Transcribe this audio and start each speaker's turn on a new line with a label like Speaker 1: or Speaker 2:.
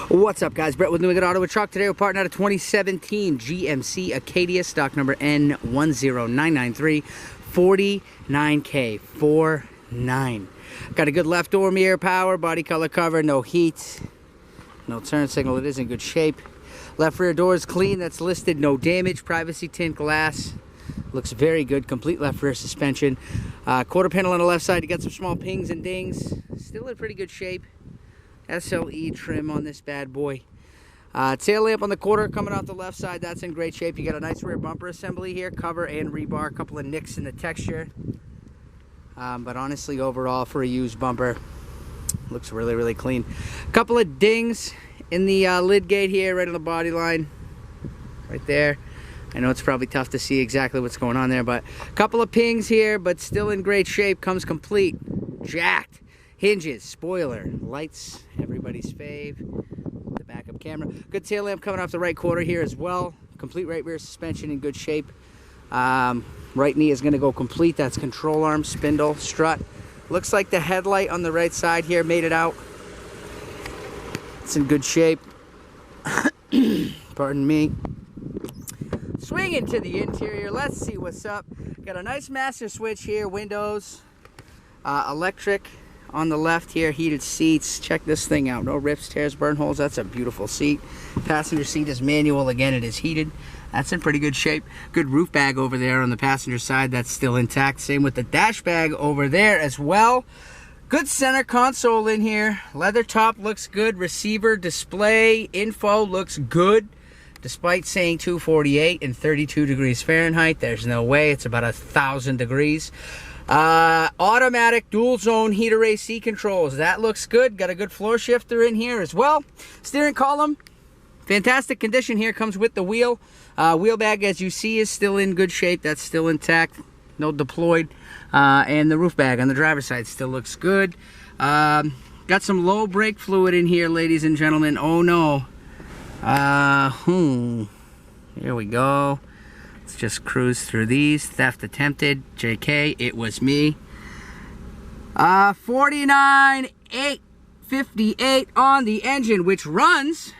Speaker 1: What's up, guys? Brett with New England Auto and Truck. Today we're partnering out a 2017 GMC Acadia, stock number N10993, 49K, 49. Got a good left door mirror power, body color cover, no heat, no turn signal. It is in good shape. Left rear door is clean. That's listed, no damage. Privacy tint glass. Looks very good. Complete left rear suspension. Quarter panel on the left side. You got some small pings and dings. Still in pretty good shape. SLE trim on this bad boy. Tail lamp on the quarter coming off the left side. That's in great shape. You got a nice rear bumper assembly here. Cover and rebar. A couple of nicks in the texture. But honestly, overall, for a used bumper, looks really, really clean. A couple of dings in the lid gate here, right on the body line. Right there. I know it's probably tough to see exactly what's going on there, but a couple of pings here, but still in great shape. Comes complete. Jacked. Hinges, spoiler, lights, everybody's fave. The backup camera. Good tail lamp coming off the right quarter here as well. Complete right rear suspension in good shape. Right knee is going to go complete. That's control arm, spindle, strut. Looks like the headlight on the right side here made it out. It's in good shape. Pardon me. Swing into the interior. Let's see what's up. Got a nice master switch here. Windows, electric. On the left here, heated seats. Check this thing out. No rips, tears, burn holes. That's a beautiful seat. Passenger seat is manual. Again, it is heated. That's in pretty good shape. Good roof bag over there on the passenger side. That's still intact. Same with the dash bag over there as well. Good center console in here. Leather top looks good. Receiver, display, info looks good. Despite saying 248 and 32 degrees Fahrenheit, there's no way. It's about 1,000 degrees. Automatic dual zone heater AC controls. That looks good. Got a good floor shifter in here as well. Steering column, fantastic condition here. Comes with the wheel. Wheel bag, as you see, is still in good shape. That's still intact. No deployed. And the roof bag on the driver's side still looks good. Got some low brake fluid in here, ladies and gentlemen. Oh no. Here we go. Let's just cruise through these. Theft attempted. JK, it was me. 49,858 on the engine, which runs